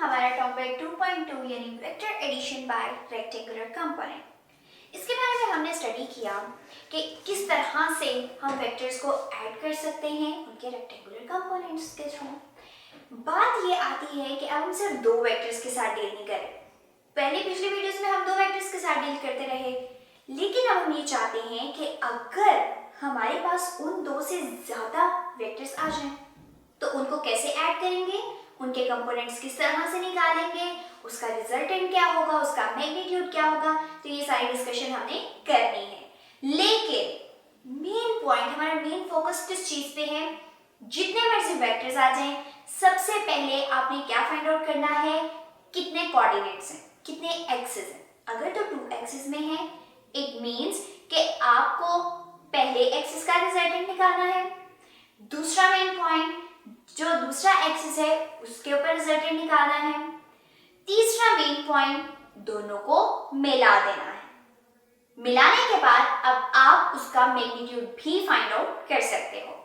हमारा टॉपिक 2.2 यानी vector addition by rectangular component. इसके बारे में हमने स्टडी किया कि किस तरह से हम वेक्टर्स को ऐड कर सकते हैं उनके रेक्टेंगुलर कंपोनेंट्स के थ्रू। बात ये आती है कि अब हम सिर्फ दो वेक्टर्स के साथ डील नहीं करें। पहले पिछले वीडियोस में हम दो वेक्टर्स के साथ डील करते रहे, लेकिन अब हम ये चाहते हैं कि अगर हमारे पास उन दो से ज्यादा वेक्टर्स आ जाएं तो उनको कैसे ऐड करेंगे, उनके कंपोनेंट्स किस तरह से निकालेंगे, उसका रिजल्टेंट क्या होगा, उसका मैग्नीट्यूड क्या होगा। तो ये सारी डिस्कशन हमने करनी है। लेकिन मेन पॉइंट, हमारा मेन फोकस किस चीज पे है? जितने मर्जी वेक्टर्स आ जाएं, सबसे पहले आपने क्या फाइंड आउट करना है? कितने कोऑर्डिनेट्स हैं, कितने एक्सिस हैं। अगर तो 2 एक्सिस में है, इट मींस कि आपको पहले एक्सिस का रिजल्टेंट निकालना है। दूसरा मेन पॉइंट, जो दूसरा एक्सिस है उसके ऊपर रिजल्टेंट निकालना है। तीसरा मेन पॉइंट, दोनों को मिला देना है। मिलाने के बाद अब आप उसका मैग्नीट्यूड भी फाइंड आउट कर सकते हो।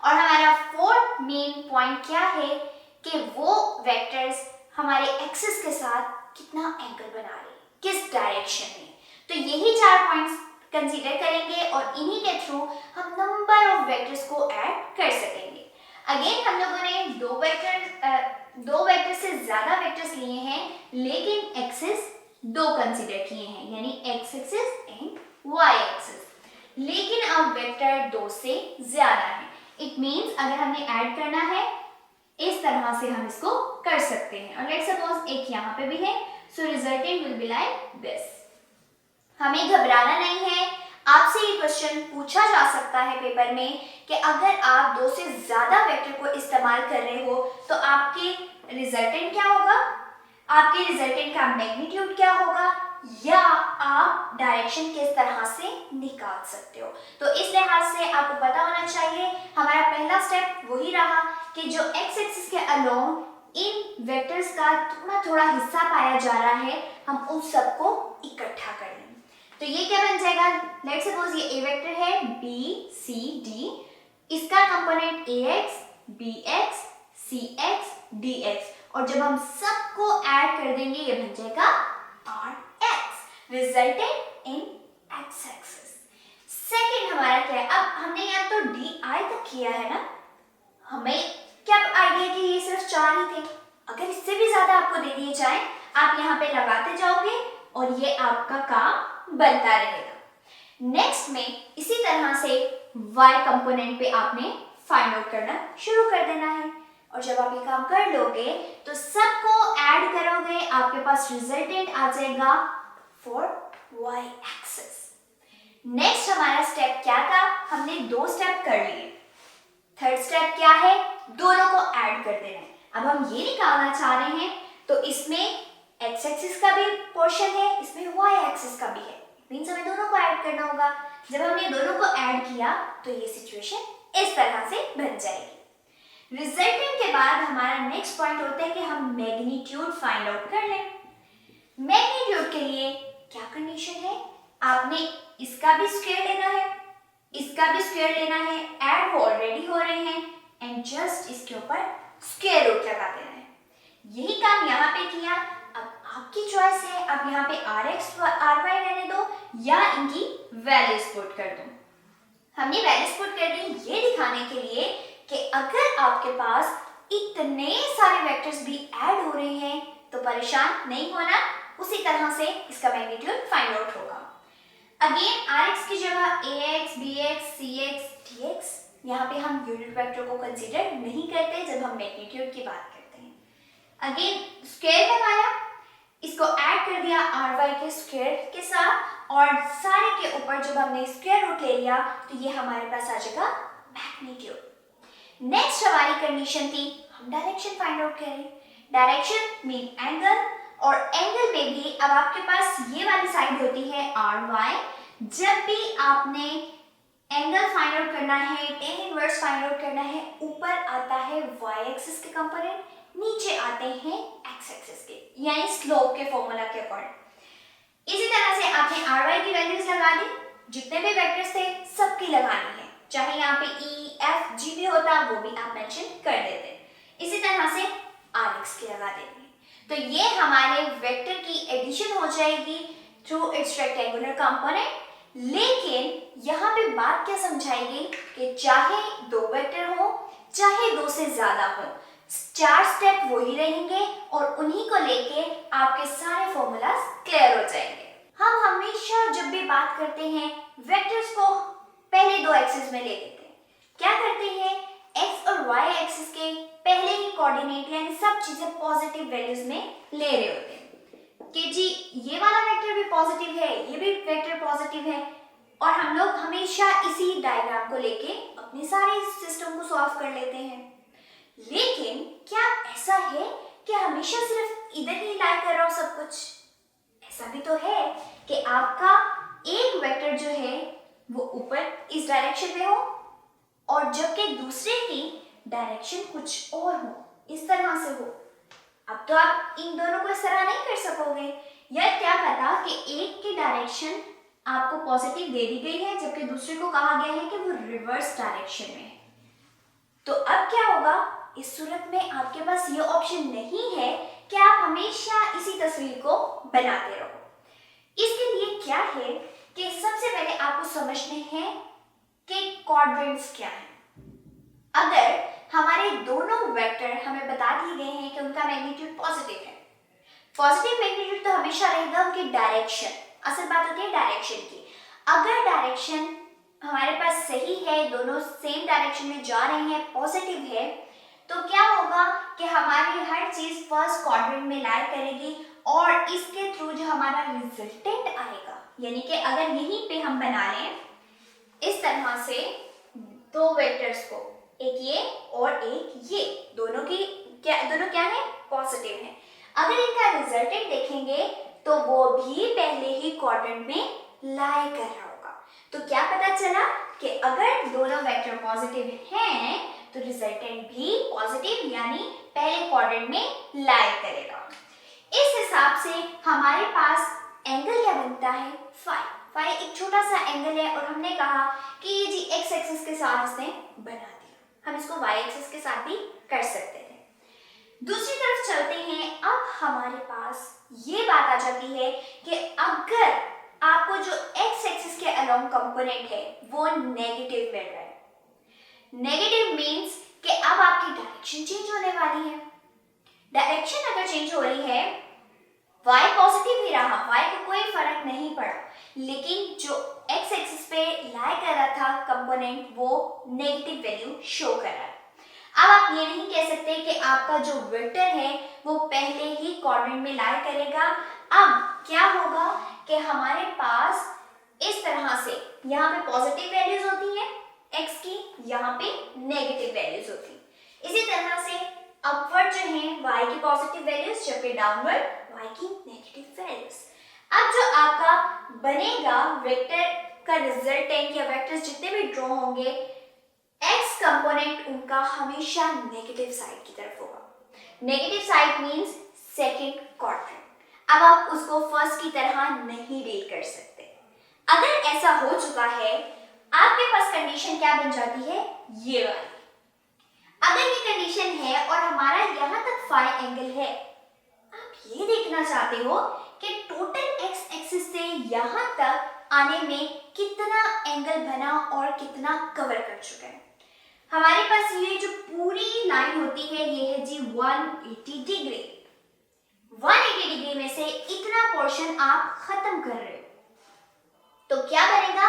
और हमारा फोर्थ मेन पॉइंट क्या है कि वो वेक्टर्स हमारे एक्सिस के साथ कितना एंगल बना रहे हैं, किस डायरेक्शन में। तो यही 4 पॉइंट्स कंसीडर करेंगे और इन्हीं के थ्रू हम नंबर ऑफ वेक्टर्स को ऐड कर सकेंगे। अगेन हम लोगों ने दो वेक्टर से ज्यादा वेक्टर्स लिए हैं, लेकिन एक्सिस दो कंसीडर किए हैं, यानी X axis and Y axis. लेकिन अब वेक्टर 2 से ज्यादा है, इट मींस अगर हमने ऐड करना है इस तरह से हम इसको कर सकते हैं। और लेट्स सपोज एक यहाँ पे भी है, so resultant will be like this. हमें घबराना नहीं है। आपसे ये क्वेश्चन पूछा जा सकता है पेपर में कि अगर आप 2 से ज्यादा वेक्टर को इस्तेमाल कर रहे हो तो आपके रिजल्टेंट क्या होगा, आपके रिजल्टेंट का मैग्नीट्यूड क्या होगा, या आप डायरेक्शन किस तरह से निकाल सकते हो। तो इस लिहाज से आपको पता होना चाहिए, हमारा पहला स्टेप वही रहा कि जो एक्स एक्सिस के अलोंग इन वेक्टर्स का थोड़ा थोड़ा हिस्सा पाया जा रहा है, हम उन सबको इकट्ठा कर लें। तो ये क्या बन जाएगा? लेट्स सपोज ये ए वेक्टर है बी सी डी, इसका component ax, bx, cx, dx, और जब हम सबको ऐड कर देंगे ये बन जाएगा rx, resultant in x axis. Second हमारा क्या है? अब हमने यहाँ तो di तक किया है ना, हमें क्या आइडिया कि ये सिर्फ 4 ही थे। अगर इससे भी ज्यादा आपको दे दिए जाए, आप यहाँ पे लगाते जाओगे और ये आपका काम बनता रहेगा। नेक्स्ट में इसी तरह से y कंपोनेंट पे आपने फाइंड आउट करना शुरू कर देना है। और जब आप ये काम कर लोगे तो सबको ऐड करोगे, आपके पास रिजल्टेंट आ जाएगा फॉर y एक्सिस। नेक्स्ट हमारा स्टेप क्या था? हमने 2 स्टेप कर लिए। थर्ड स्टेप क्या है? दोनों को ऐड कर देना है। अब हम ये निकालना चाह रहे हैं तो इसमें x एक्सिस का भी पोर्शन है, इसमें y एक्सिस का भी है, मींस हमें दोनों को ऐड करना होगा। जब हमने दोनों को ऐड किया तो ये सिचुएशन इस तरह से बन जाएगी। रिजल्टेंट के बाद हमारा नेक्स्ट पॉइंट होता है कि हम मैग्नीट्यूड फाइंड आउट कर लें। मैग्नीट्यूड के लिए क्या कंडीशन है? आपने इसका भी स्क्वायर लेना है, इसका भी स्क्वायर लेना है, ऐड वो ऑलरेडी हो रहे हैं, एंड जस्ट इसके ऊपर स्क्वायर रूट लगा देना है। यही काम यहाँ पे किया। अब आपकी चॉइस है, आप यहाँ पे rx ry रहने दो या इनकी वैल्यूज पुट कर दो। हमने वैल्यूज पुट कर दी ये दिखाने के लिए कि अगर आपके पास इतने सारे वेक्टर्स भी ऐड हो रहे हैं तो परेशान नहीं होना, उसी तरह से इसका मैग्नीट्यूड फाइंड आउट होगा। अगेन rx की जगह ax, bx, cx, dx, यहाँ पे हम यूनिट वेक्टर को कंसीडर नहीं करते जब हम मैग्नीट्यूड की बात करते हैं। अगेन स्क्वायर लगाया, इसको ऐड कर दिया ry के स्क्वायर के साथ, और सारे के ऊपर जब हमने स्क्वायर रूट ले लिया तो ये हमारे पास आ जाएगा मैग्नीट्यूड। नेक्स्ट हमारी कंडीशन थी हम डायरेक्शन फाइंड आउट करें। डायरेक्शन मीन एंगल, और एंगल में भी अब आपके पास ये वाली साइड होती है ry। जब भी आपने एंगल फाइंड आउट करना है, tan इनवर्स फाइंड आउट करना है, ऊपर आता है y एक्सिस के कंपोनेंट, नीचे आते हैं x एक्सिस के, यानी स्लोप के फॉर्मूला के अकॉर्डिंग। इसी तरह से आपने ry की वैल्यूज लगा दी, जितने भी वेक्टर्स थे सबकी लगानी है, चाहे यहाँ पे e, f, g भी होता वो भी आप मेंशन कर देते। इसी तरह से rx की लगा देंगे। तो ये हमारे वेक्टर की एडिशन हो जाएगी थ्रू इट्स रेक्टेंगुलर कंपोनेंट। लेकिन यहाँ पे बात क्या समझाई गई कि चाहे दो वेक्टर हो चाहे दो से ज्यादा हो, 4 स्टेप वही रहेंगे और उन्हीं को लेके आपके सारे फॉर्मूलाज क्लियर हो जाएंगे। हम हमेशा जब भी बात करते हैं वेक्टर्स को पहले दो एक्सिस में ले लेते हैं। क्या करते हैं, एक्स और वाई एक्सिस के पहले ही कोऑर्डिनेट यानी सब चीजें पॉजिटिव वैल्यूज में ले रहे होते हैं कि जी ये वाला वेक्टर भी पॉजिटिव है, ये भी वेक्टर पॉजिटिव है, और हम लोग हमेशा इसी डायग्राम को लेके अपने सारे सिस्टम को सॉल्व कर लेते हैं। लेकिन क्या ऐसा है कि हमेशा सिर्फ इधर ही लाई कर रहा हो सब कुछ? ऐसा भी तो है कि आपका एक वेक्टर जो है वो ऊपर इस डायरेक्शन में हो और जबकि दूसरे की डायरेक्शन कुछ और हो, इस तरह से हो। अब तो आप इन दोनों को इस तरह नहीं कर सकोगे, या क्या पता कि एक की डायरेक्शन आपको पॉजिटिव दे दी गई है जबकि दूसरे को कहा गया है कि वो रिवर्स डायरेक्शन में है। तो अब क्या होगा, इस सूरत में आपके पास ये ऑप्शन नहीं है कि आप हमेशा इसी तस्वीर को बनाते रहो। इसके लिए क्या है कि सबसे पहले आपको समझने हैं कि क्वाड्रेंट्स क्या है। अगर हमारे दोनों वेक्टर हमें बता दिए गए हैं कि उनका मैग्नीट्यूड पॉजिटिव है, पॉजिटिव मैग्नीट्यूड तो हमेशा रहेगा उनकी डायरेक्शन। असल बात होती है डायरेक्शन की। अगर डायरेक्शन हमारे पास सही है, दोनों सेम डायरेक्शन में जा रहे हैं, पॉजिटिव है, तो क्या होगा कि हमारी हर चीज फर्स्ट क्वाड्रेंट में लाई करेगी और इसके थ्रू जो हमारा रिजल्टेंट आएगा, यानी कि अगर यहीं पे हम बना लें इस तरह से दो वेक्टर्स को, एक ये और एक ये, दोनों क्या है, पॉजिटिव है। अगर इनका रिजल्टेंट देखेंगे तो वो भी पहले ही क्वाड्रेंट में लाई कर रहा होगा। तो क्या पता चला कि अगर दोनों वेक्टर पॉजिटिव हैं तो रिजल्टेंट भी पॉजिटिव यानी पहले क्वाड्रेंट में लाई करेगा। इस हिसाब से हमारे पास एंगल क्या बनता है, फाई। फाई एक छोटा सा एंगल है और हमने कहा कि ये जी एक्स एक्सिस के साथ इसने बना दिया, हम इसको वाई एक्सिस के साथ भी कर सकते थे। दूसरी तरफ चलते हैं, अब हमारे पास ये बात आ जाती है कि अगर आपको जो एक्स एक्सिस के अलोंग कंपोनेंट है वो नेगेटिव मिल रहा है, नेगेटिव मींस कि अब आपकी डायरेक्शन चेंज होने वाली है। डायरेक्शन अगर चेंज हो रही है, y पॉजिटिव ही रहा, y को कोई फर्क नहीं पड़ा, लेकिन जो x एक्सिस पे लाई कर रहा था कंपोनेंट वो नेगेटिव वैल्यू शो कर रहा है। अब आप ये नहीं कह सकते कि आपका जो वेक्टर है वो पहले ही क्वाड्रेंट में लाई करेगा। अब क्या होगा कि हमारे पास इस तरह से यहाँ पे पॉजिटिव वैल्यूज होती है x की, यहाँ पे नेगेटिव वैल्यूज होती है। इसी तरह से अपवर्ड जो है y की पॉजिटिव वैल्यूज, जबकि डाउनवर्ड y की नेगेटिव वैल्यूज। अब जो आपका बनेगा वेक्टर का रिजल्टेंट या वेक्टर्स जितने भी ड्रॉ होंगे, x कंपोनेंट उनका हमेशा नेगेटिव साइड की तरफ होगा। Negative side means second quadrant. अब आप उसको फर्स्ट की तरह नहीं डील कर सकते। अगर ऐसा हो चुका है, आपके पास कंडीशन क्या बन जाती है, ये वाली। अगर ये कंडीशन है और हमारा यहाँ तक फाई एंगल है, आप ये देखना चाहते हो कि टोटल एक्स एक्सिस से यहाँ तक आने में कितना एंगल बना और कितना कवर कर चुका है। हमारे पास ये जो पूरी लाइन होती है ये है जी 180 डिग्री। 180 डिग्री में से इतना पोर्शन आप खत्म कर रहे हो, तो क्या बनेगा,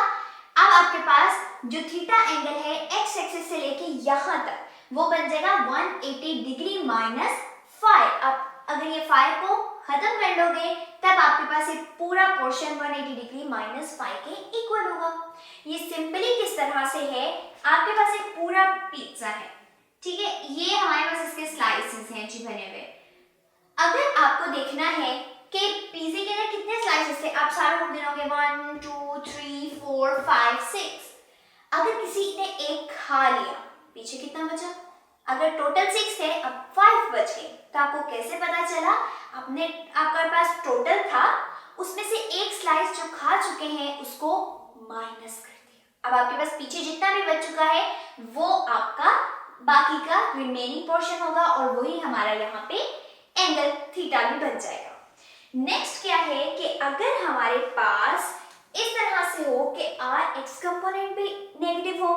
अब आपके पास जो थीटा एंगल है एक्स एक्सिस से लेके यहाँ तक वो बन जाएगा 180 डिग्री माइनस फाई। अब अगर ये फाई को खत्म कर लोगे तब आपके पास ये पूरा पोर्शन 180 डिग्री माइनस फाई के इक्वल होगा। ये सिंपली किस तरह से है, आपके पास एक पूरा पिज्जा है, ठीक है, ये हमारे पास इसके स्लाइसेस हैं जी बने हुए। अगर आपको देखना है कि पिज्जे के अंदर कितने स्लाइसेस थे, आप सारे लोग गिनोगे 1 2 3 4 5 6। अगर किसी ने एक खा लिया, पीछे कितना बचा, अगर टोटल 6 थे अब 5 बच गए, तो आपको कैसे पता चला, आपके पास टोटल था उसमें से एक स्लाइस जो खा चुके हैं उसको माइनस कर दिया। अब आपके पास पीछे जितना भी बच चुका है वो आपका बाकी का रिमेनिंग पोर्शन होगा और वही हमारा यहाँ पे एंगल थीटा भी बन जाएगा। नेक्स्ट क्या है कि अगर हमारे पास इस तरह से हो कि आर एक्स कंपोनेंट भी नेगेटिव हो,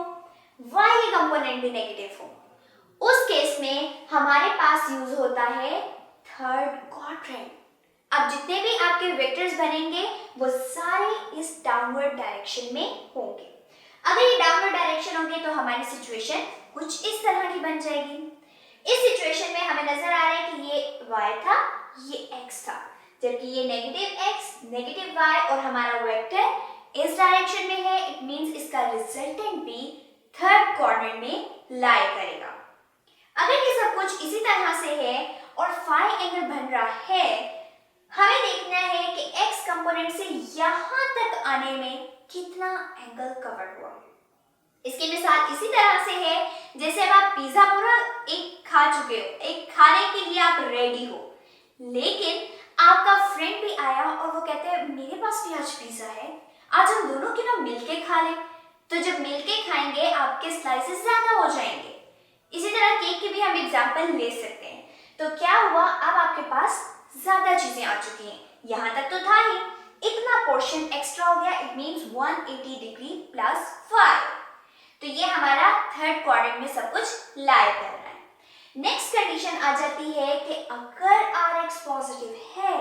वाई कंपोनेंट भी नेगेटिव हो, उस केस में हमारे पास यूज होता है थर्ड क्वाड्रेंट। अब जितने भी आपके वेक्टर्स बनेंगे वो सारे इस डाउनवर्ड डायरेक्शन में होंगे। अगर ये डाउनवर्ड डायरेक्शन होंगे तो हमारी सिचुएशन कुछ इस तरह की बन जाएगी। इस सिचुएशन में हमें नजर आ रहा है कि ये y था, ये x था, जबकि ये नेगेटिव x, नेगेटिव y और हमारा वेक्टर इस डायरेक्शन में है। इट मींस इसका रिजल्टेंट भी थर्ड क्वाड्रेंट में लाई करेगा। अगर ये सब कुछ इसी तरह से है और फाई एंगल बन रहा है, हमें देखना है कि x कंपोनेंट से यहां तक आने में कितना एंगल कवर हुआ। इसकी मिसाल इसी तरह से है जैसे अब आप पिज्जा पूरा एक खा चुके हो, एक खाने के लिए आप रेडी हो, लेकिन आपका फ्रेंड भी आया और वो कहते हैं मेरे पास भी आज पिज्जा है, आज हम दोनों क्यों ना मिलके खा लें। तो जब मिलके खाएंगे आपके स्लाइसेस ज्यादा हो जाएंगे। इसी तरह केक की भी हम एग्जांपल ले सकते हैं। तो क्या हुआ, अब आपके पास ज्यादा चीजें आ चुकी हैं, यहाँ तक तो था ही, इतना पोर्शन एक्स्ट्रा हो गया। It means 180 degree plus 5। तो ये हमारा थर्ड क्वाड्रेंट में सब कुछ लाई कर रहा है। नेक्स्ट कंडीशन आ जाती है कि अगर आर एक्स पॉजिटिव है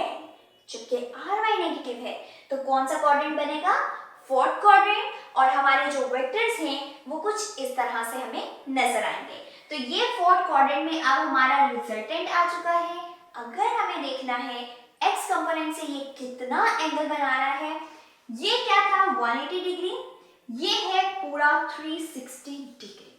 जबकि आर वाई नेगेटिव है तो कौन सा क्वाड्रेंट बनेगा, फोर्थ क्वाड्रेंट, और हमारे जो वेक्टर्स हैं वो कुछ इस तरह से हमें नजर आएंगे। तो ये फोर्थ क्वाड्रेंट में अब हमारा रिजल्टेंट आ चुका है। अगर हमें देखना है x कंपोनेंट से ये कितना एंगल बना रहा है, ये क्या था 180 डिग्री, ये है पूरा 360 डिग्री।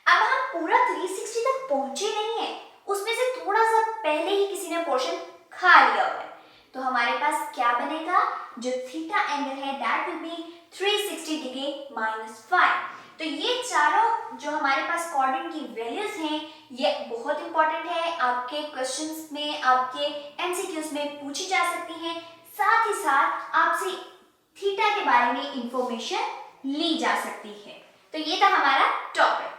अब हम पूरा 360 तक पहुंचे नहीं है, उसमें से थोड़ा सा पहले ही किसी ने पोर्शन खा लिया हुआ है, तो हमारे पास क्या बनेगा, जो थीटा एंगल है दैट विल बी 360 डिग्री -5। तो ये चारों जो हमारे पास क्वाड्रेंट की वैल्यूज हैं ये बहुत इंपॉर्टेंट है, आपके क्वेश्चंस में, आपके एमसीक्यूज में पूछी जा सकती हैं। साथ ही साथ आपसे थीटा के बारे में इंफॉर्मेशन ली जा सकती है। तो ये था हमारा टॉपिक।